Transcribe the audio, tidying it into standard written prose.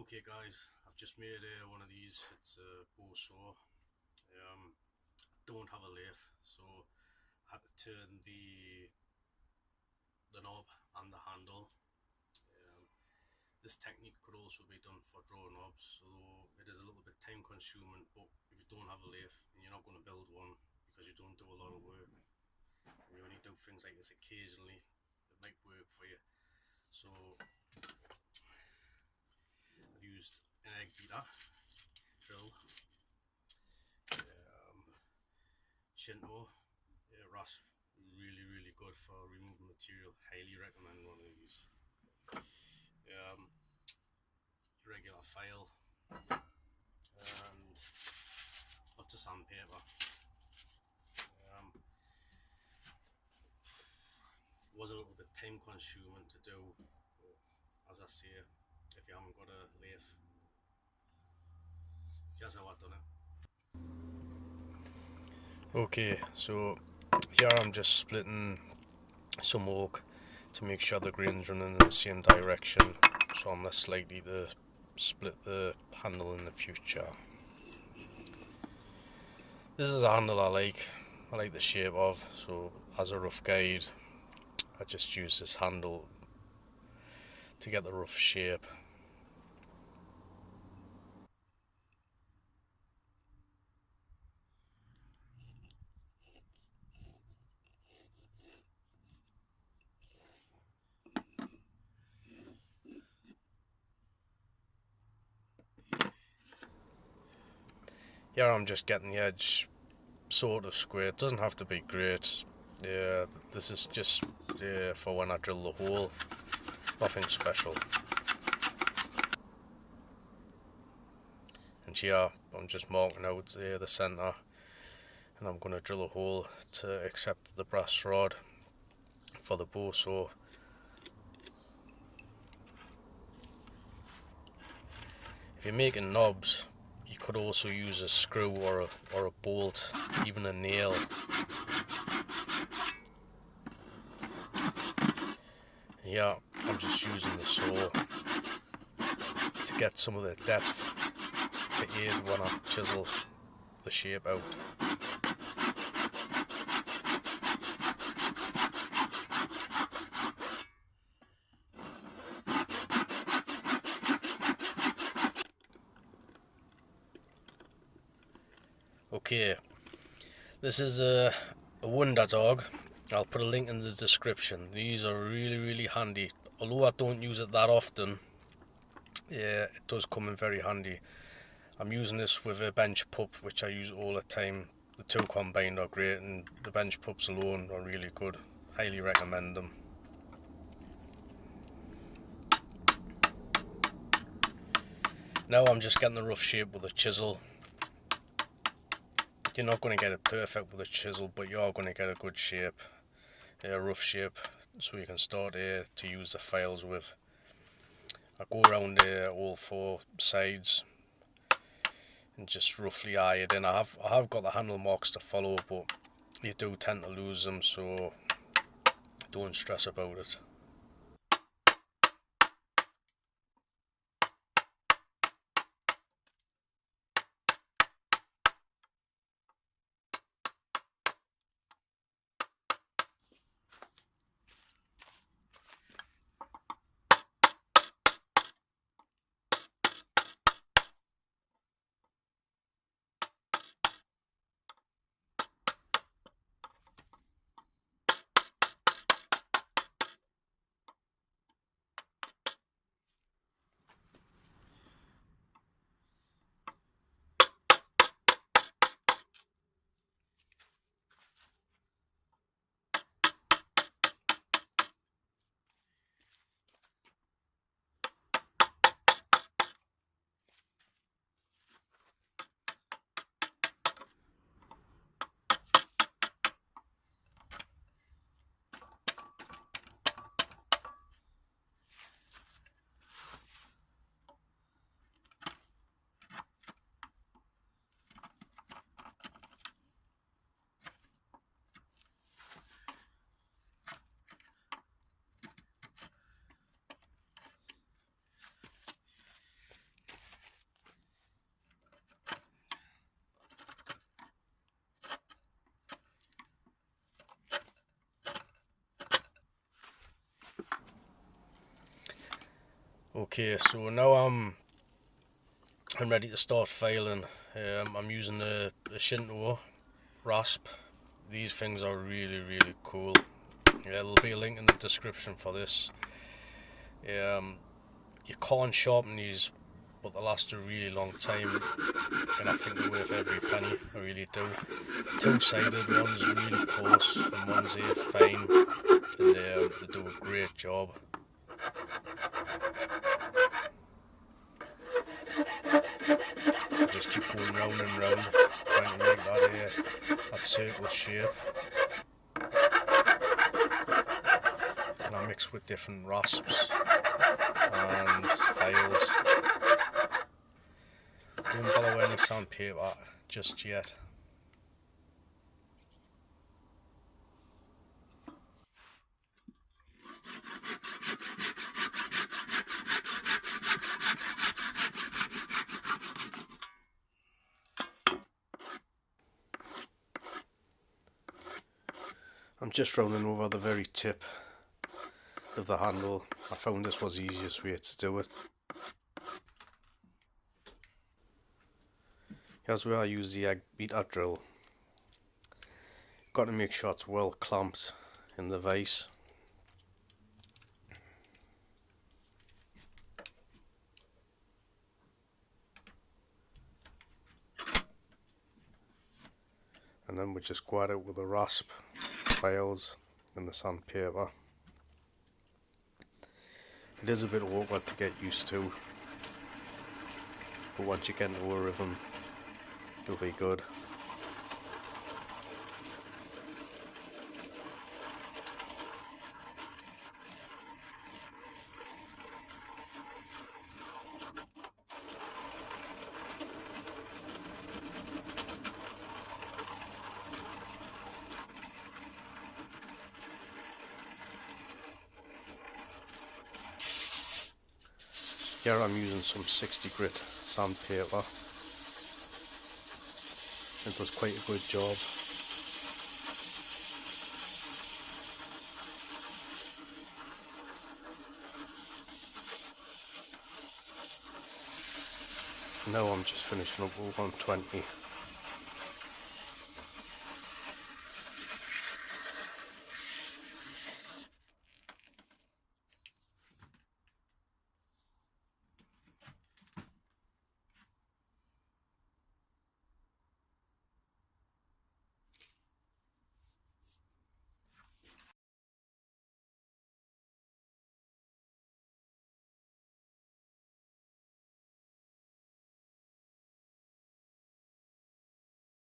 Okay guys, I've just made one of these. It's a bow saw. Don't have a lathe, so I had to turn the knob and the handle. This technique could also be done for draw knobs, although it is a little bit time consuming. But if you don't have a lathe and you're not going to build one because you don't do a lot of work, and you only do things like this occasionally, it might work for you. So I've used an egg beater drill, Shinto rasp, really good for removing material. Highly recommend one of these. Regular file and lots of sandpaper. It was a little bit time consuming to do, but as I say, if you haven't got a lathe, here's how I've done it. Okay, so here I'm just splitting some oak to make sure the grain's running in the same direction, so I'm less likely to split the handle in the future. This is a handle I like the shape of, so as a rough guide I just use this handle to get the rough shape. Here I'm just getting the edge sort of square. It doesn't have to be great. This is just for when I drill the hole. Nothing special. And here I'm just marking out the centre, and I'm going to drill a hole to accept the brass rod for the bow saw. If you're making knobs, you could also use a screw or a bolt, even a nail. Yeah, I'm just using the saw to get some of the depth to aid when I chisel the shape out. Okay, this is a wonder dog. I'll put a link in the description. These are really handy. Although I don't use it that often, it does come in very handy. I'm using this with a bench pup, which I use all the time. The two combined are great, and the bench pups alone are really good. Highly recommend them. Now I'm just getting the rough shape with a chisel. You're not going to get it perfect with a chisel, but you are going to get a good shape, a rough shape, so you can start to use the files with. I go around all four sides and just roughly eye it in. I have got the handle marks to follow, but you do tend to lose them, so don't stress about it. Okay, so now I'm ready to start filing. I'm using a Shinto rasp. These things are really cool. Yeah, there'll be a link in the description for this. You can't sharpen these, but they last a really long time, and I think they're worth every penny. I really do. Two-sided, one's really coarse and one's fine, and they do a great job. I just keep going round and round, trying to make that circle shape. And I mix with different rasps and files. Don't bother with any sandpaper just yet. I'm just rounding over the very tip of the handle. I found this was the easiest way to do it. Here's where I use the egg beater drill. Got to make sure it's well clamped in the vise. And then we just go at it with the rasp, files and the sandpaper. It is a bit awkward to get used to, but once you get into a rhythm, you'll be good. Here I'm using some 60 grit sandpaper. It does quite a good job. Now I'm just finishing up with 120.